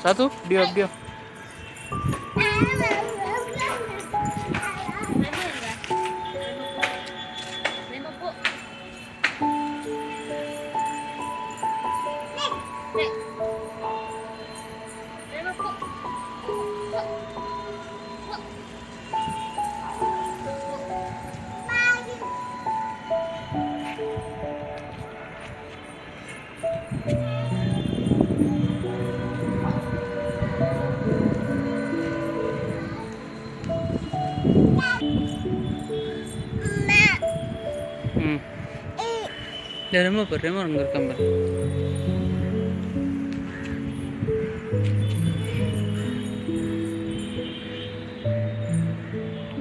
Satu, dia. Remove அங்க இருக்காம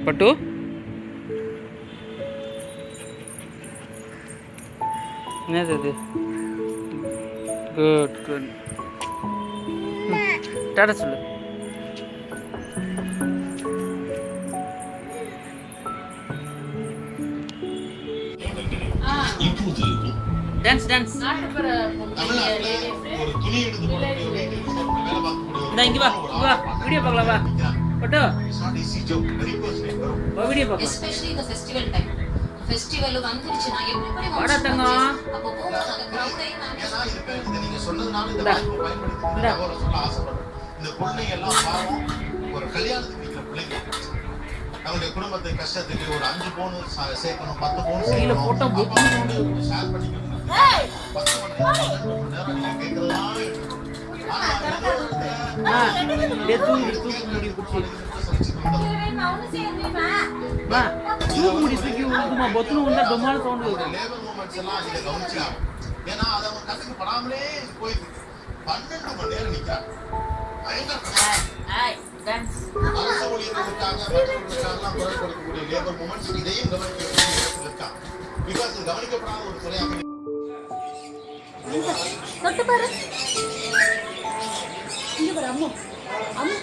பட்டு என்னது இது குட் டாடா சொல்லு டான்ஸ் இங்க வா வீடியோ பார்க்கலாம் வா பட்டு வீடியோ பார்க்கலாம் எஸ்பெஷலி இந்த ஃபெஸ்டிவல் டைம் ஃபெஸ்டிவல் வந்துருச்சுனா எப்படி வாடா தங்கம் அப்போ போகும்போது அந்த கிரவுண்டை நீங்க சொன்னதுனால இந்த வாய்ப்பை பயன்படுத்தி சொல்ல ஆசைப்படுறேன். இந்த பிள்ளைங்க எல்லாம் பாவம் ஒரு கல்யாணத்துக்கு நிக்கிற பிள்ளைங்க அவங்களுடைய குடும்பத்தை கஷ்டத்துக்கு ஒரு 5 பவுன் சேர்க்கணும் 10 பவுன் கீழே போட்டா ஷேர் பண்ணிக்கணும் 10 மணி நேரம் நீங்க கேட்கறதுனால ஏன்னா அதை அவங்க கண்ணுக்கு படாமலே போயிருக்கு 12 மணி நேரம் நிக்கிறாங்க அரசு ஊழியர்களுக்காக மற்றவர்களுக்காக குரல் கொடுக்கக்கூடிய லேபர் மூமெண்ட்ஸ் இதையும் கவனிக்க வேண்டிய இருக்காங்க பிகாஸ் இது கவனிக்கப்படாத ஒரு துறையாக தொட்டு பாரு இங்க பாரு அம்மா அம்மா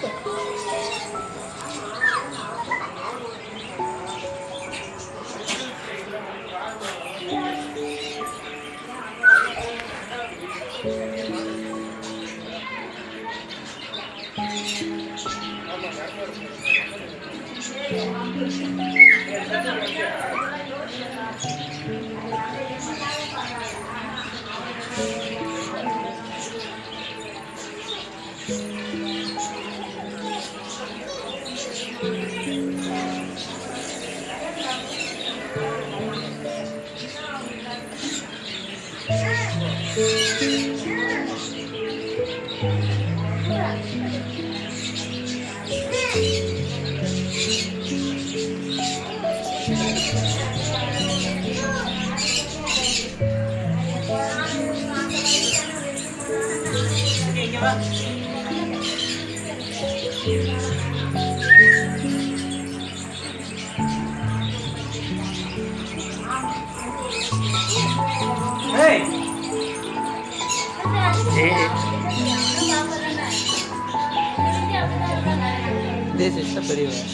This is a very well.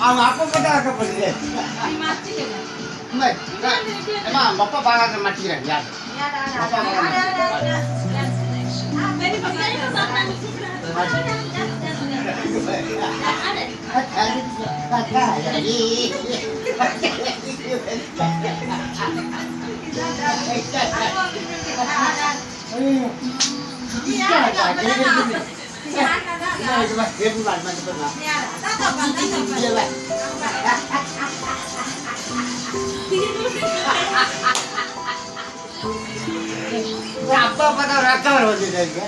அவங்க அப்பா போட்டா ஆக்கப்படுது அம்மா அப்பா பாக்க மாட்டேங்கிறாங்க யார் அப்பா பார்த்தா ஒரு அக்கா வர வந்துட்டாங்க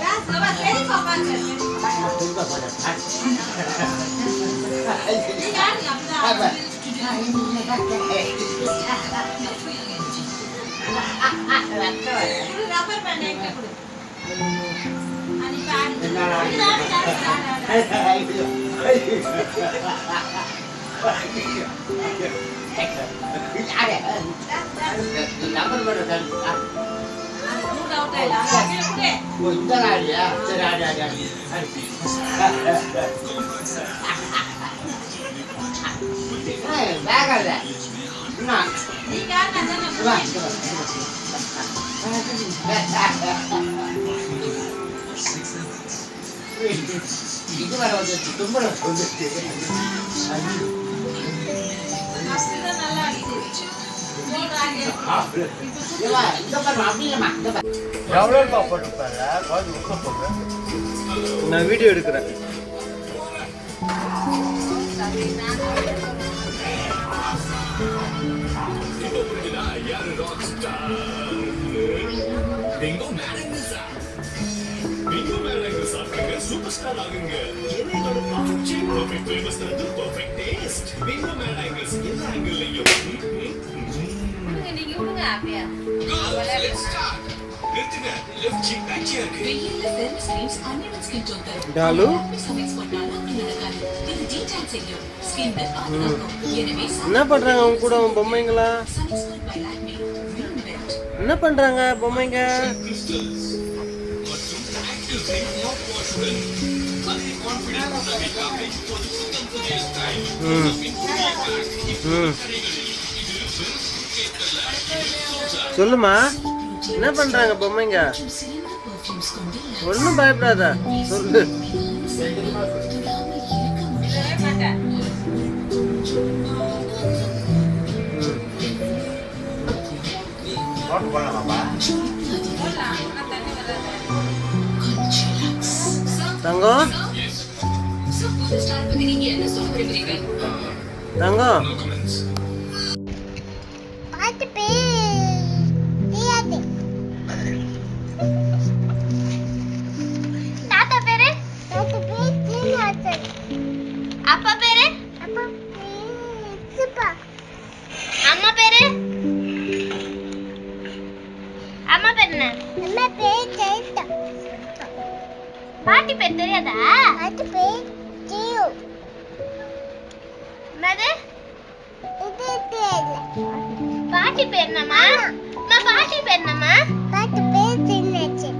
இது வர வந்து தும்பல வந்துச்சு நான் வீடியோ எடுக்கிறேன். சூப்பர் ஸ்டார் ஆகுங்க. என்னோட பர்ஃபெக்ட் ஷேப், பர்ஃபெக்ட் ஃப்ளேவர்ஸ் தந்து பர்ஃபெக்ட் டேஸ்ட். பிங்கோ மேங்கோஸ் எல்லா ஆங்கிள்லயும். நீங்க விடுங்க அப்படியே. நிறுத்துங்க. லெஃப்ட் சீக் பேக்கியா இருக்கு. வெயில்ல ஃபேஸ் கிரீம்ஸ் அன்னிவன் ஸ்கின் டோன் தரும். டாலு சமிக்ஸ் பண்ணாலும் நடக்காது. இது டீடாக்ஸ் செய்யும். ஸ்கின் பாதுகாக்கும். எனவே என்ன பண்றாங்க அவங்க கூட அவங்க பொம்மைங்களா? சமிக்ஸ் பை லாக்மி. என்ன பண்றாங்க பொம்மைங்க? கிறிஸ்டல்ஸ் மற்றும் ஆக்டிவ் ட்ரிங்க் மவுத் வாஷுடன் அதே கான்ஃபிடன்ஸ் உண்டாக இப்போது சுத்தம் புதிய ஸ்டைல். சொல்லுமா, என்ன பண்றாங்க பொம்மைங்க? ஒன்னும் பயப்படாத, சொல்லு. தங்கம் தங்கம் அப்பா பேரு அம்மா பேரு அம்மா பேரு என்ன? அம்மா பேரு ஜெயந்தா. பாட்டி பேர் தெரியாதா? பாட்டி பேர் ஜியு. என்னது? இது தெரியல. பாட்டி பேர் என்னம்மா? அம்மா பாட்டி பேர் என்னம்மா? பாட்டி பேர் சின்னச்சி.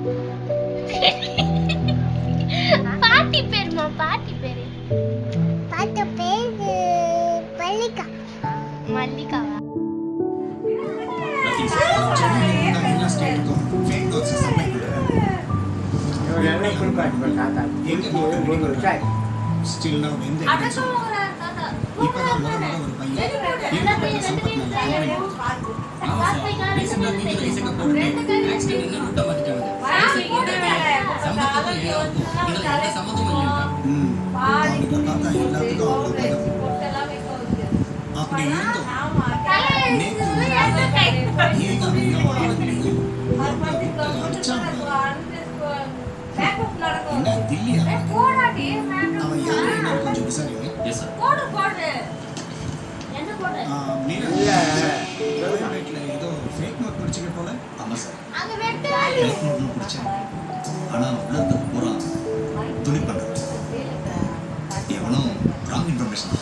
பாட்டி பேர்மா, பாட்டி பேரு. பாட்டி பேரு மல்லிகா. மல்லிகாவா? ஸ்டில் நான் வந்து இப்பதான் முதல்ல ஒரு பையன் சம்பத் அப்படி இருந்தோம் என்ன தில்லியா அவன் யாரு என்னன்னு கொஞ்சம் விசாரிங்க. ஏதோ ஃபேக் நோட் படிச்சுக்க போல. ஆமா சார், ஃபேக் நோட் படிச்சேன். ஆனா உள்ளது பூரா துணி பண்றது எவனும் ராங் இன்ஃபர்மேஷன்.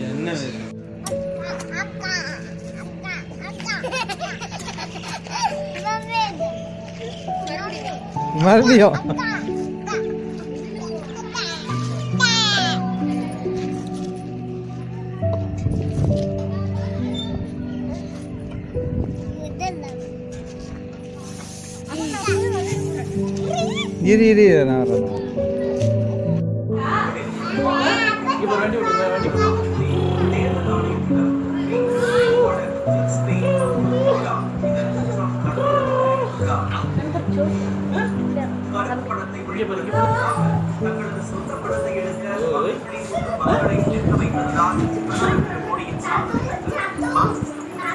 என்ன மறுபடியும் இரு நான் வரேன்.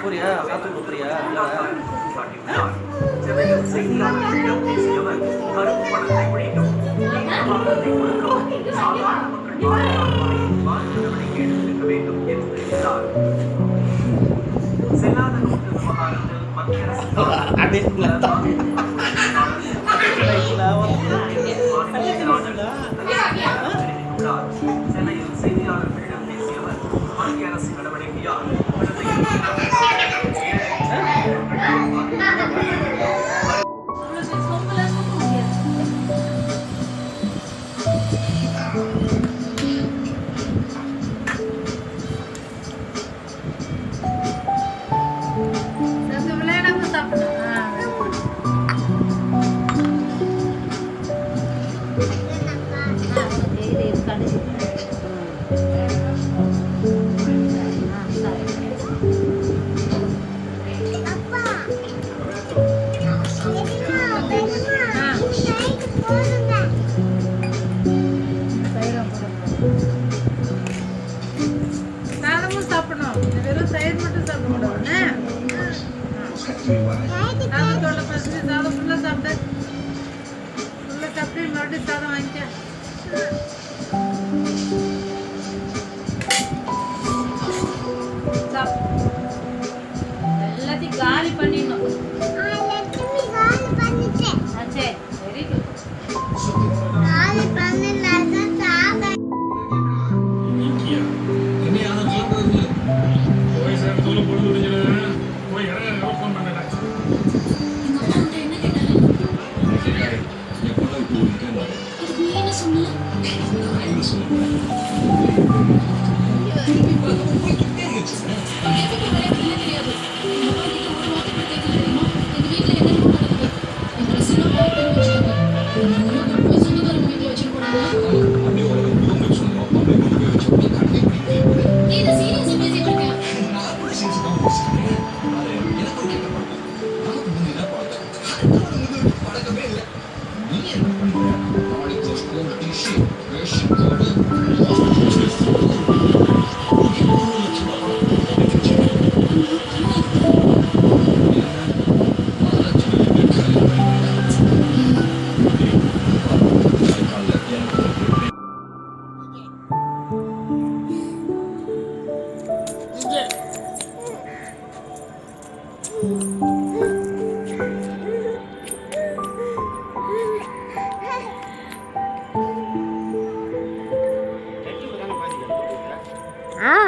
போறியா காத்து போறியா சென்னையில் செய்தியாளர்களிடம் பேசியவர் கருப்பு பணத்தை ஒழிக்கும் பணத்தை கொடுக்கவும் சாதாரண மக்கள் மாற்று நடவடிக்கை எடுத்திருக்க வேண்டும் என்று தெரிவித்தார். செல்லாத நோட்டு விவகாரத்தில் மத்திய சென்னையில் செய்தியாளர்களிடம் பேசியவர் மத்திய அரசு நடவடிக்கையால் எல்லாத்தையும் காலி பண்ணிடணும். சரி வெரி குட்.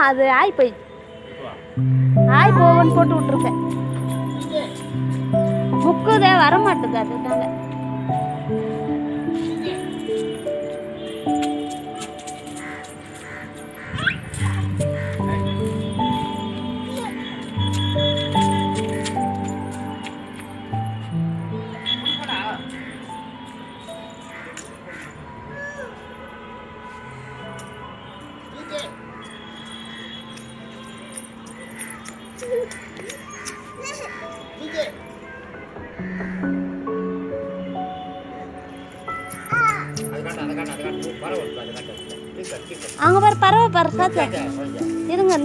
அது ஆய் போய் ஆய் போவன்னு போட்டு விட்டுருக்கேன். புக்குதே வர மாட்டுது அதனால. அங்க பாரு பறவை பாரு சாச்சா இருங்க.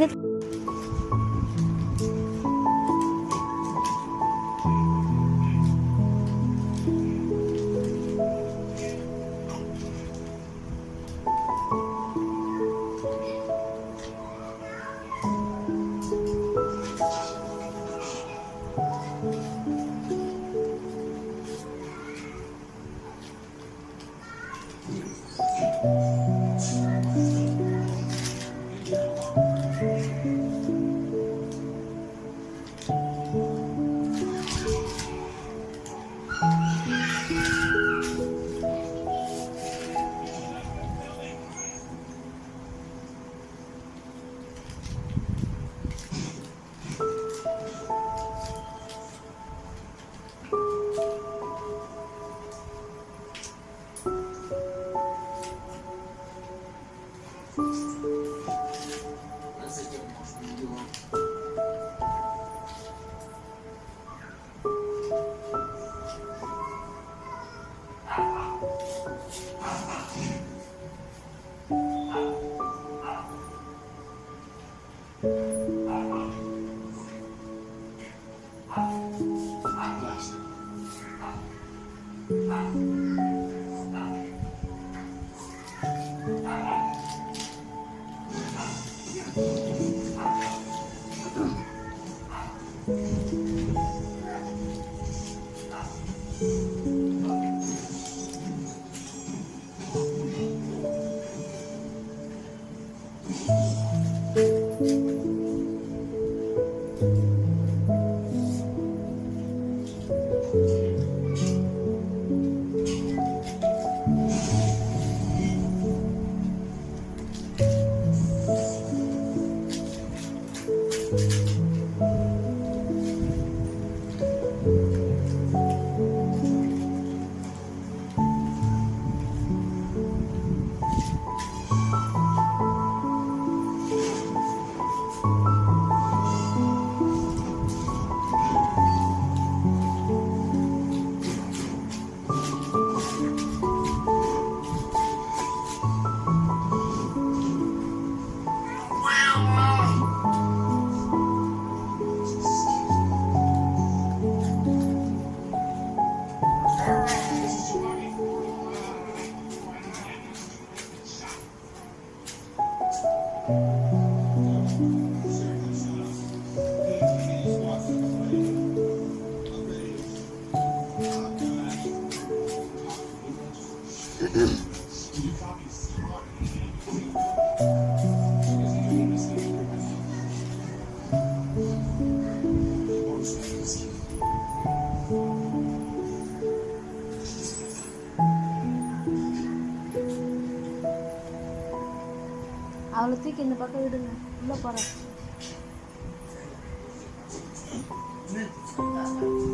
அவளை தூக்கி இந்த பக்கம் விடுங்க, உள்ள போறேன்.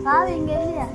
பாவி இங்க இல்லையா?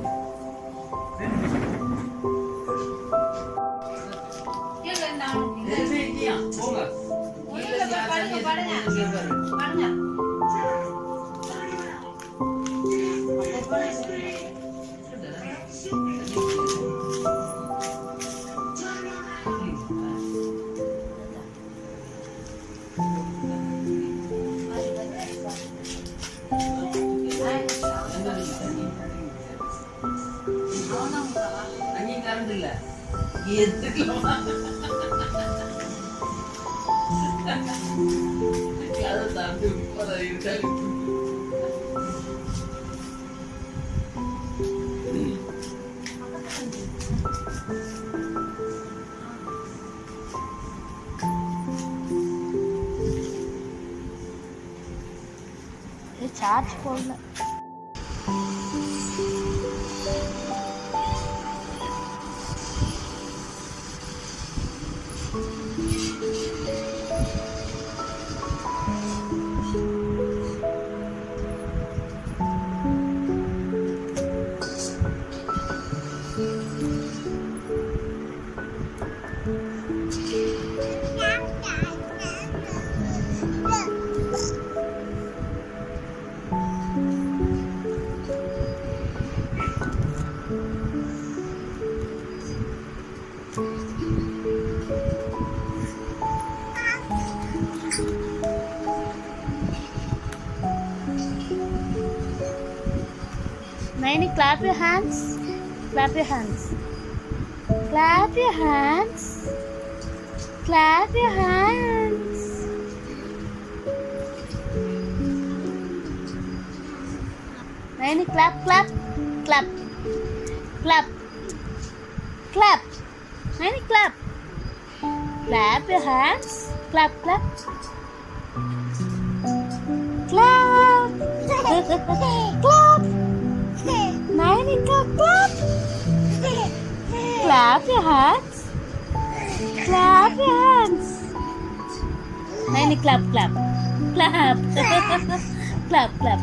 சார்ஜ் போடல. Naini, clap your hands. Clap your hands. Clap your hands. Clap your hands. Naini, clap, clap, clap, clap, clap. Naini, clap. Clap your hands. Clap, clap. Clap. Clap. Naini, clap, clap. Clap your hands. Clap your hands. Naini, clap, clap. Clap. Clap, clap.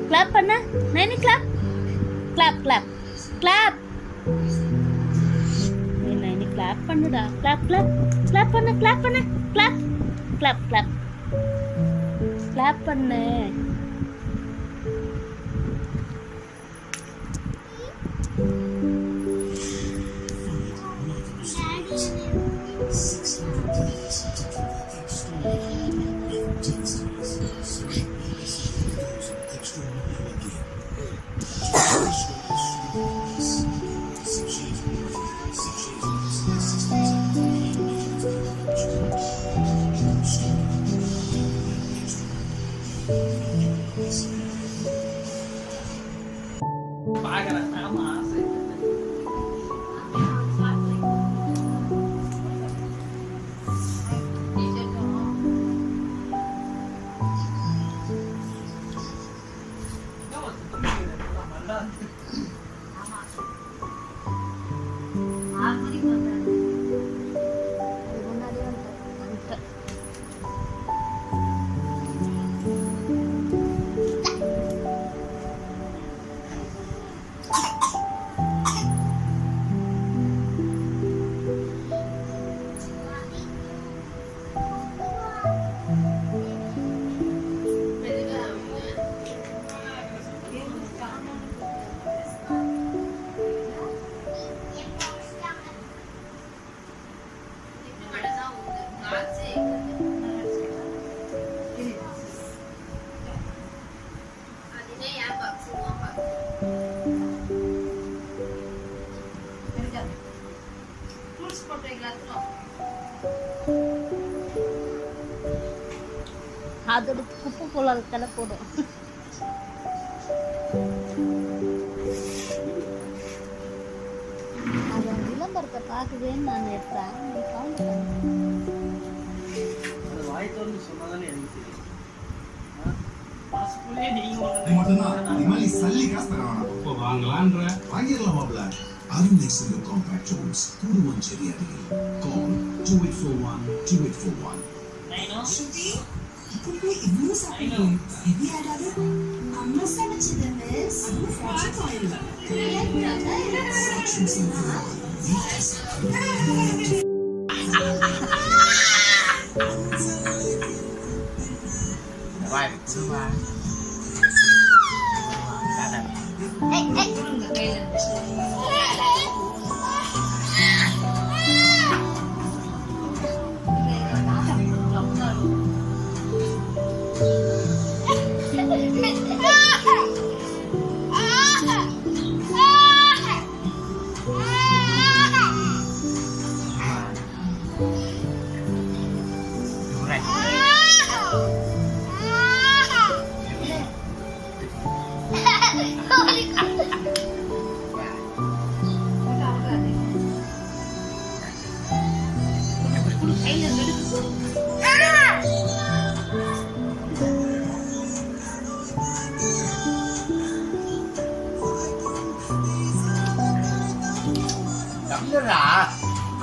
Clap panna. Naini, clap. Clap, clap. Clap. Naini, clap pannuda. Clap, clap. Clap panna, clap panna. Clap. Clap, clap. Clap பண்ணு. பார்க்கறேன். ஆமா சரி. அதோட குப்பை போல தலை போடும். அது அந்த விளம்பரத்தை பார்க்குவேன்னு நான் எடுத்தேன். நீ கவுண்ட் வாய் திறந்து சொன்னாதானே எனக்கு தெரியும். மனசுக்குள்ளே நீங்க வாங்கிடலாமாப்ல அருண் காம்பேக்ட் ஜோன்ஸ் கூடுவாஞ்சேரி அருகில். கால் 2841 இப்போ இவ்வளவு சாப்பிடுறேன். எப்படி ஆடாது? அம்மா சமைச்சது மிஸ்.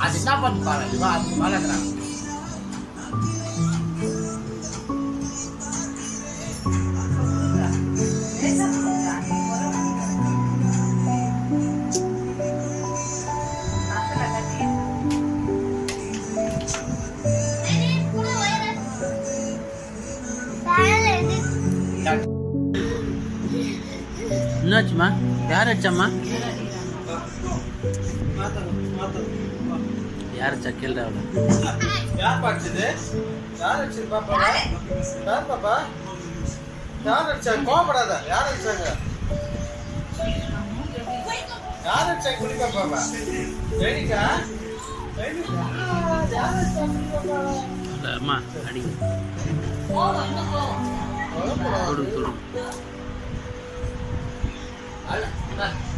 அது என்ன பண்ணி பாரு, அது மழை என்னாச்சுமா? யார் அடிச்சாம்மா? யார் சக்கேல்டா அவளை? யார் படிச்சது? யார் அடிச்சது பாப்பா? யார் பாப்பா? யார் அடிச்சாங்க? கோபப்படாத. யார் அடிச்சாங்க? யார் அடிச்சாங்க? குடி பாப்பா. வேணிக்கா? வேணிக்கா? யார் அடிச்சாங்க? அம்மா அடி. தொடு தொடு.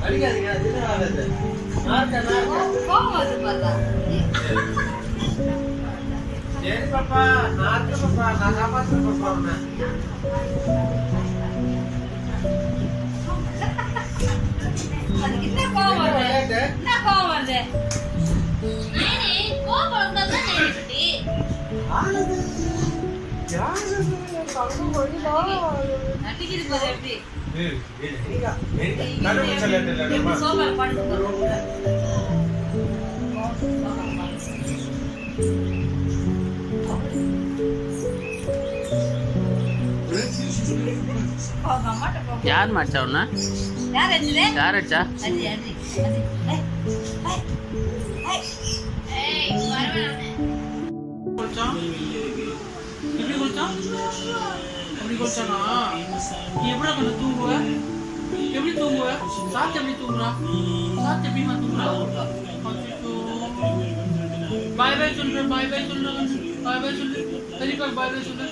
அடிக்காதீங்க. அது என்ன ஆகுது? சரி பாப்பா, நான் பாப்பா, நான் காப்பாற்றுறேன் பாப்பா உன்னை. யார் மாச்சா உன்ன? யார் அடிச்சா? குளிச்சான் எப்படி குளிச்சான்? அப்படி குளிச்சானா? நீ எப்படி கொஞ்சம் தூங்குவ? எப்படி தூங்குவ? சாத்து எப்படி தூங்குறா? சாத்து எப்படிமா தூங்குறா? பாய் பாய் சொல்லு, பாய் பாய் சொல்லு, பாய் பாய் சொல்லு, சரிப்பா பாய் பாய் சொல்லு,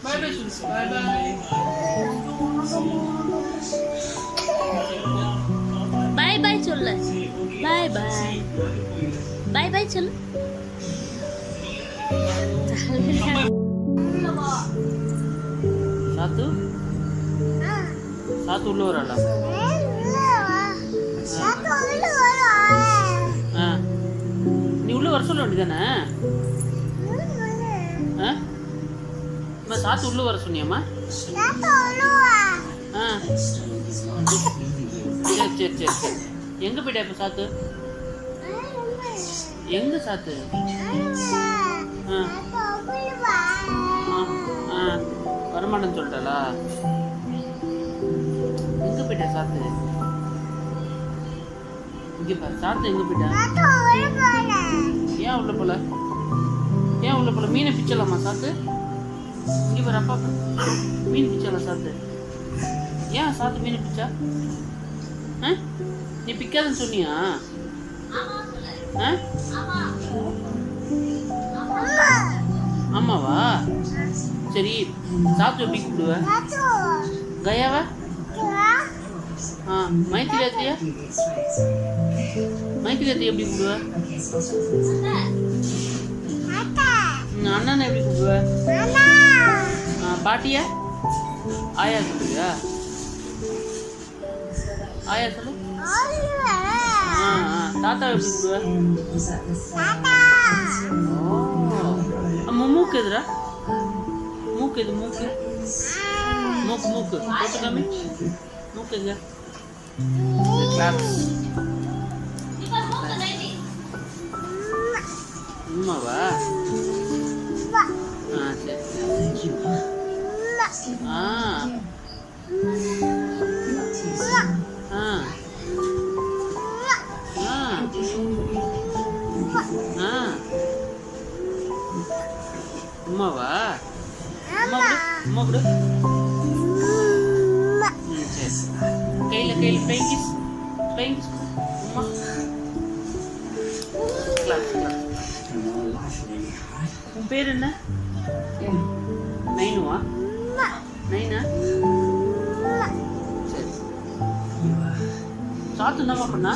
பாய் பாய் சொல்லு, பாய் பாய். பாய் பாய் சொல்லு, பாய் பாய், பாய் பாய் சொல்லு. சாத்து சாத்து உள்ள வரல. நீ உள்ள வர சொல்ல வேண்டியதானே? சாத்து உள்ள வர சொன்னியம்மா? சரி சரி சரி சரி. எங்க போயிட்டா இப்ப சாத்து? எங்க சாத்து? வரமாட்டேன்னு சொல்லிட்டாளா? எங்க போயிட்டா சாத்து? இங்க பாரு, சாத்து எங்க போயிட்டா? ஏன் உள்ள போல? ஏன் உள்ள போல? மீனை பிச்சலாமா சாத்து? இங்க பாரு, அப்பா மீன் பிச்சலாம் சாத்து. ஏன் சாத்து மீனை பிச்சா? நீ பிக்காதுன்னு சொன்னியா? ஆமாவா? சரி, சாத்து எப்படி கூப்பிடுவ? கயாவா? மைத்திரியாத்தியா? மைத்திரியாத்தியா எப்படி கூப்பிடுவ? அண்ணனை எப்படி கூப்பிடுவ? பாட்டியா? ஆயா கூப்பிடுவியா? ஆயா சொல்லு. தாத்தா எப்படி கூப்பிடுவ? மூக்கு எதுடா? மூக்கு எது? மூக்கு மூக்கு மூக்கு போட்டு காமி. மூக்கு எங்க? அம்மாவா? சரி. அம்மாவா? அம்மா விடு, அம்மா விடு. சரி. கையில கையில ஃப்ளைங் கிஸ், ஃப்ளைங் கிஸ். அம்மா கிளாஸ் கிளாஸ். உன் பேர் என்ன? நைனுவா? நைனா? சரி. சாத்து என்னமா பண்ணா?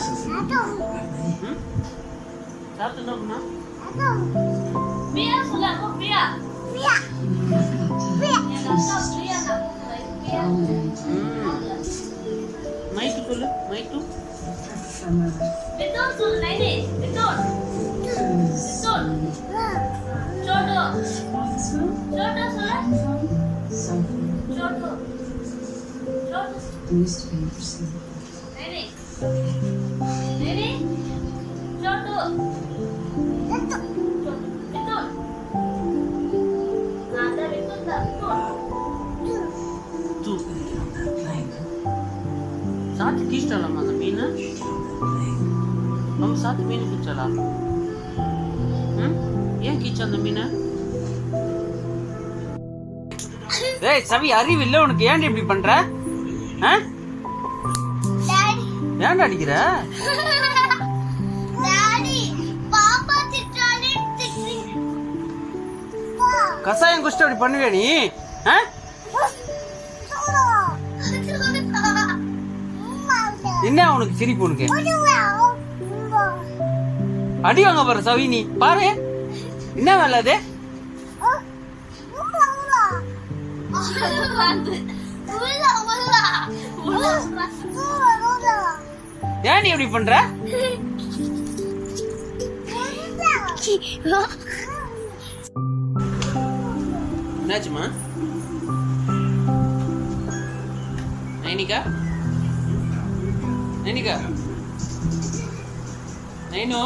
சாத்து என்ன பண்ணா? மைக்கு சொல்லு, மைக்கு. சாத்து கீழ்ச்சாலாமா அந்த மீன்? நம்ம சாத்து மீன் கீழ்ச்சாலா? ஏன் கீழ்ச்சா அந்த மீனை? ஏய் சவி, அறிவு இல்ல உனக்கு? ஏன்டி இப்படி பண்ற? ஏன்டா அடிக்கிற? கசாயம் குஷ்ட அப்படி பண்ணுவியா நீ? என்ன உனக்கு சிரிப்பு? உனக்கு அடி வாங்க பாரு சவி. நீ பாரு, என்ன வேலை அது? ஏன் நீ எப்படி பண்ற? என்னாச்சுமா? நைனிகா, நைனிகா, நைனு,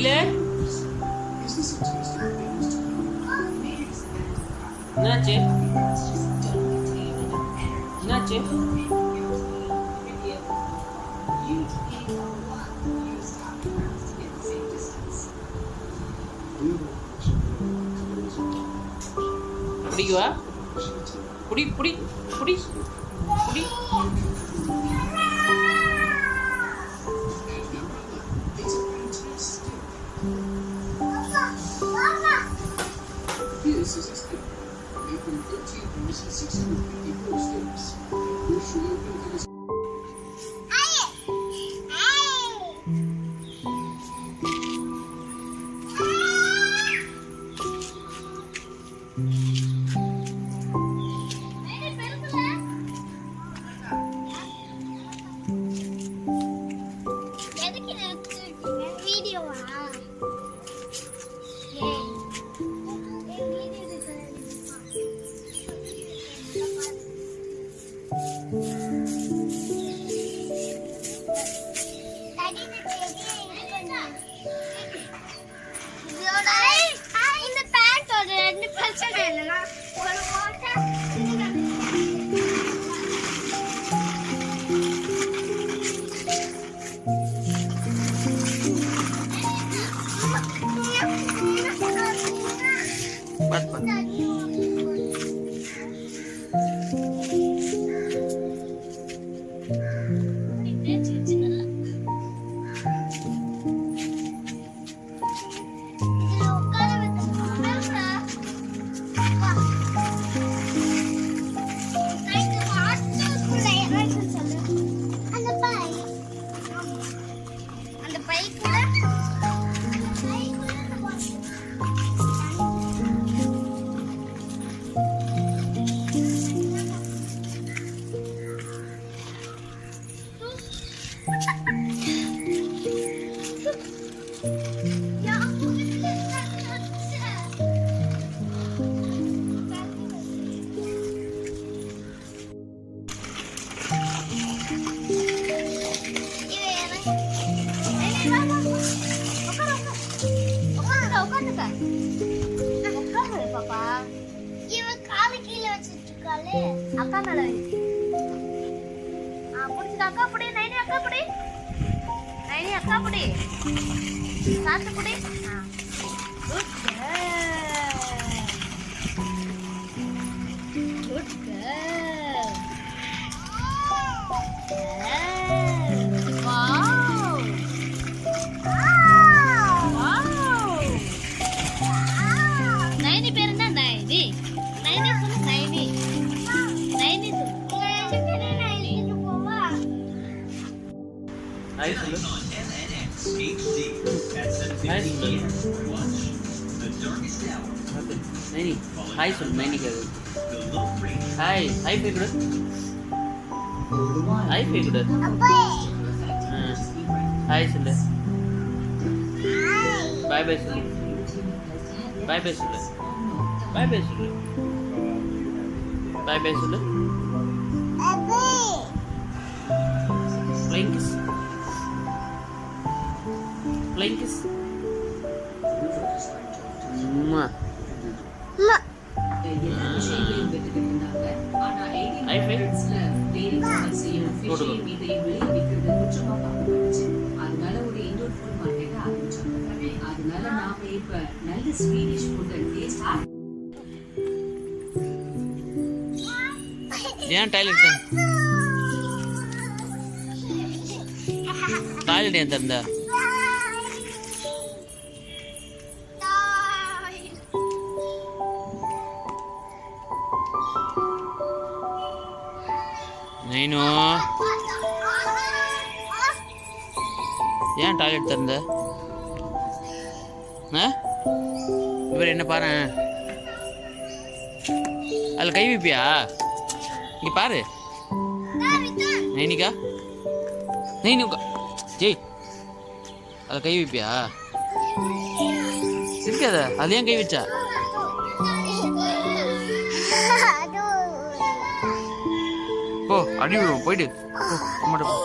நைலு என்னாச்சு என்னாச்சு பிடிக்குவா புடி புடி புடி புடி வீடியோவா இந்த பேண்டோட ரெண்டு பிரச்சனை என்னன்னா ஒரு ஓட்டை பஸ் பஸ் அந்த பைக்குள்ள பாப்பா இவன் காலை கீழே வச்சிட்டு இருக்காளே அக்கா மேல புடிச்சுட்டு அக்கா புடி நைனி அக்கா புடி நைனி அக்கா புடி சாத்து புடி குட் கேர்ள் வாவ் நைனி பேர் என்ன நைனி நைனி சொல்லு நைனி நைனி சொல்லு ஹாய் சொல்லு ஹாய் சொல்லு நைனி ஹாய் சொல்லு நைனி கேட்குது ஹாய் ஹாய் பே கொடு ஹாய் பே கொடு ஹாய் சொல்லு பாய் பாய் சொல்லு பாய் பாய் சொல்லு பாய் பாய் சொல்லு பாய் பாய் சொல்லு Flying kiss. Flying kiss. Mwah. High five. Photo. அதனால ஒரு இண்டோர் ஃபுட் மார்க்கெட் ஆரம்பிச்சாங்க. அதனால நாம இப்ப நல்ல ஸ்வீடிஷ் ஃபுட் டேஸ்ட் ஏன் டாய்லெட் டாய்லெட் ஏன் திறந்த நைனு ஏன் டாய்லெட் திறந்த இவர் என்ன பாரு அதில் கை வைப்பியா இங்க பாரு நைனிக்கா நைனிக்கா ஜெய் அதில் கை வைப்பியா சிரிக்காத அது ஏன் கை வச்சா போ அடி விடுவோம் போயிட்டு போ அம்மாட்ட போ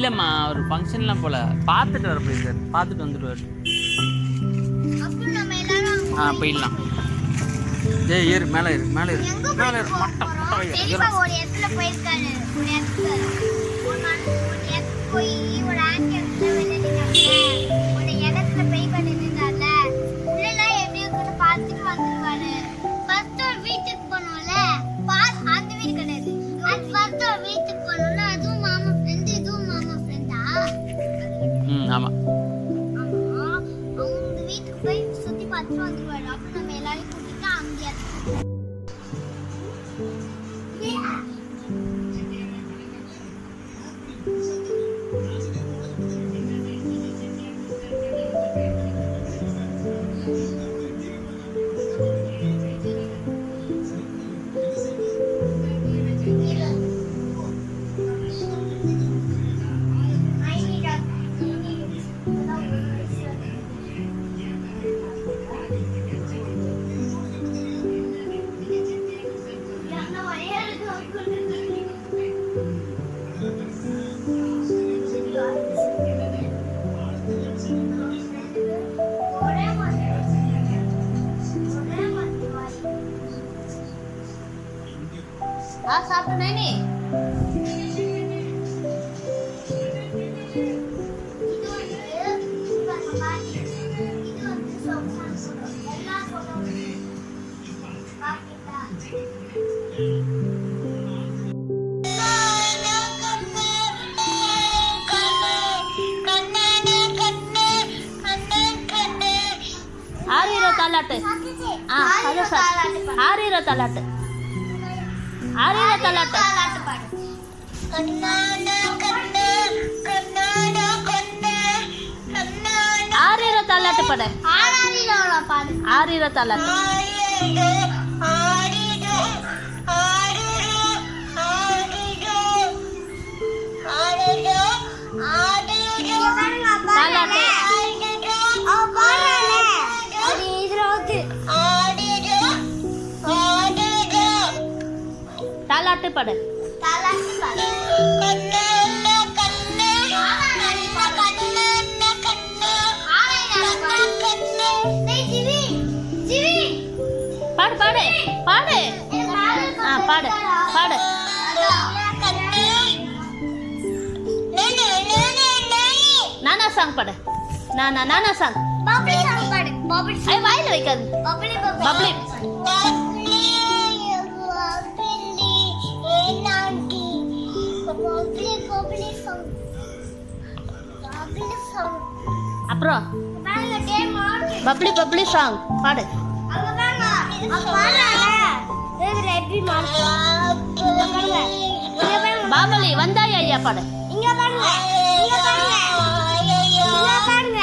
இல்லைம்மா ஒரு ஃபங்க்ஷன்லாம் போல பார்த்துட்டு வர போயிருக்காரு, பார்த்துட்டு வந்துடுவார். போயிடலாம். ஜெய் ஏறு, மேலே ஏறு, மேலே ஏறு, மேலே ஏறு, மட்டம் பெரியப்பா ஒரு இடத்துல போயிருக்காரு. ஒரு இடத்துல போய் ஒரு ஆக்டிவிட்டில விளையாடினாங்க. ஒரு இடத்துல போய் பண்ணிருந்தால உள்ளலாம் எப்படி இருக்குன்னு பார்த்துட்டு வந்துருவாரு. ஃபர்ஸ்ட் ஒரு வீட்டுக்கு போனோம்ல, அந்த வீடு கிடையாது. அது ஃபர்ஸ்ட் ஒரு வீட்டுக்கு போனோம்ல, அதுவும் மாமா ஃப்ரெண்ட், இதுவும் மாமா ஃப்ரெண்டா? ஆமாம். அவங்க வீட்டுக்கு போய் சுற்றி பார்த்துட்டு வந்துருவாரு. அப்புறம் நம்ம எல்லாரையும் கூட்டிட்டு அங்கே சாப்பிட்டேன் நீ. ஆரீரோ தாலாட்டு. Hello sir. ஆரீரோ தாலாட்டு. ஆரீரோ தாலாட்டு. ஆரீரோ தாலாட்டு பாடு. ஆரீரோ தாலாட்டு. தாலாட்டு. தாலாட்டு பாடு. பாடு பாடு பாடு. பாடு பாடு. நானா சாங் பாடு. நானா சாங். பப்ளி சாங் பாடு. பப்ளி வாயில வைக்காது. Bubbly bubbly. அப்புறம் பப்ளி பப்ளி சாங் பாடு. பாபலி வந்தாயா ஐயா பாடு. இங்க பாருங்க, இங்க பாருங்க, இங்க பாருங்க.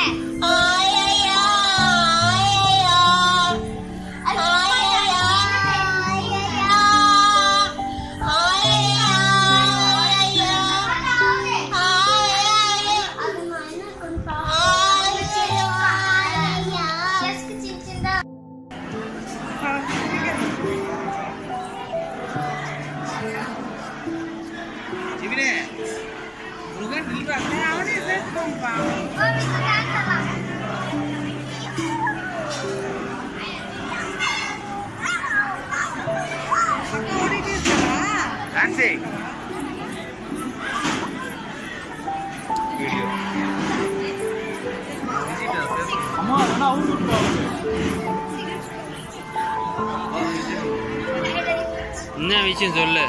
என்ன விஷயம் சொல்லு.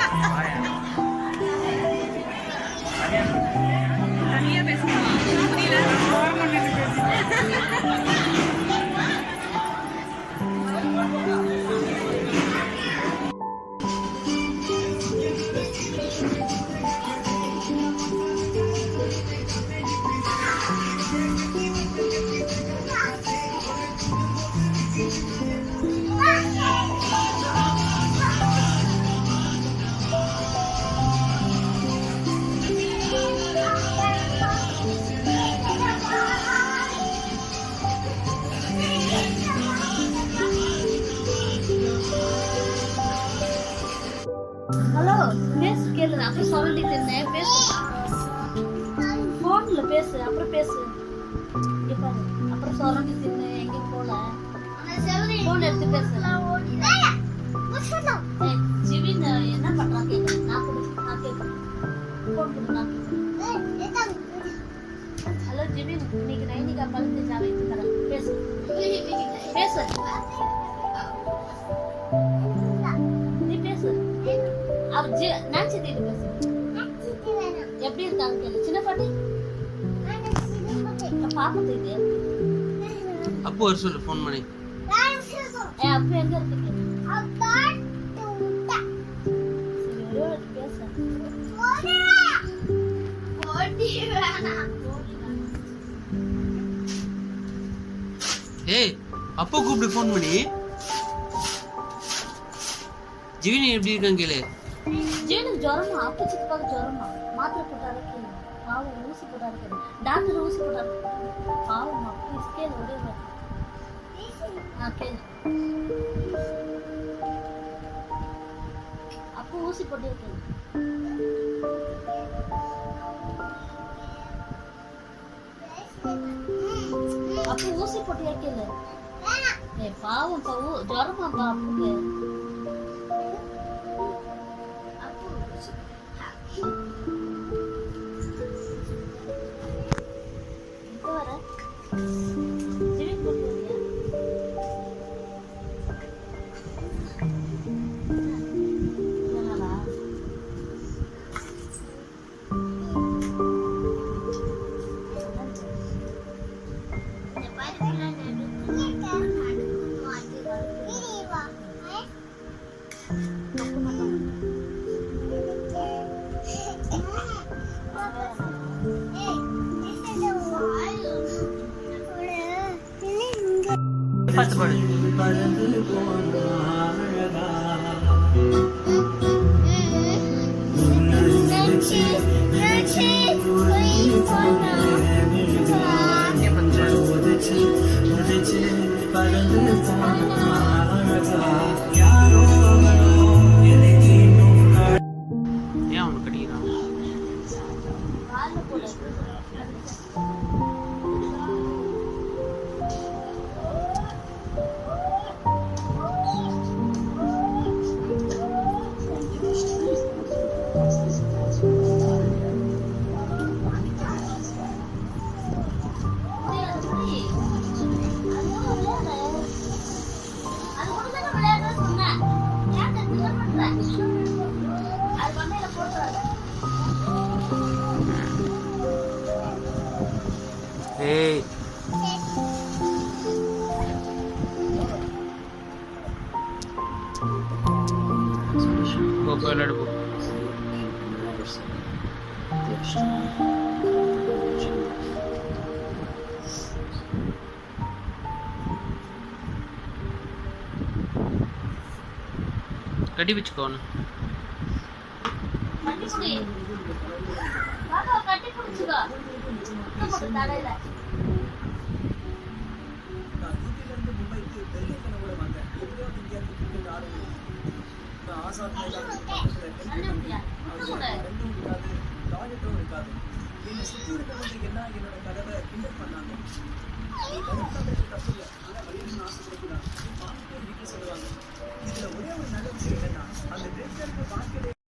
ஹலோ பேசு கேளு. அப்ப சொல்லிட்டு இருந்தேன் பேசு. போன்ல பேசு, அப்புறம் பேசு. இங்க பாரு, அப்புறம் சொரண்டி தின்னு எங்கேயும் போல. போன் எடுத்து பேசு. ஜிவின் என்ன பண்றான் கேட்க, நான் கேட்கறேன். போன் கொடு, நான் கேட்கறேன். ஹலோ ஜிவின், இன்னைக்கு நைனிகா பழுத்து நான் வைத்து தரேன். பேசு பேசு, நீ பேசு. அவர் நான் சித்திட்டு பேசு. எப்படி இருக்காங்க கேளு. சின்ன பாட்டி பாப்பா தெரியுது. அப்போ ஒரு சொல்லு ஃபோன் பண்ணி. அப்போ எங்க இருக்கு கேளு. சரி, ஒரு பேசு. ஏய், அப்போ கூப்பிட்டு ஃபோன் பண்ணி. ஜீவினி எப்படி இருக்காங்க கேளு. ஜீவனுக்கு ஜுரமா, அப்பா சித்தப்பாக்கு ஜுரமா. மாத்திரை போட்டாரு கேளு. பாவம், ஊசி போட்டாரு கேளு. டாக்டர் ஊசி போட்டாரு. பாவம், அப்பா கேளு. ஒரே கேளு. அப்போ ஊசி போட்டே கேளு. அப்போ ஊசி போட்டியா கேளு. பாவம், ஜுரமா அப்புக்கு. பாட்டு பாடு. ஏன் அவனுக்கு கடிக்கிறான்? ஏய், போ விளையாடு போ. கட்டி வச்சுக்கோ. கட்டி பிடிச்சுக்கோ தலையில. இதுல ஒரே ஒரு நல்ல விஷயம் என்னன்னா அந்த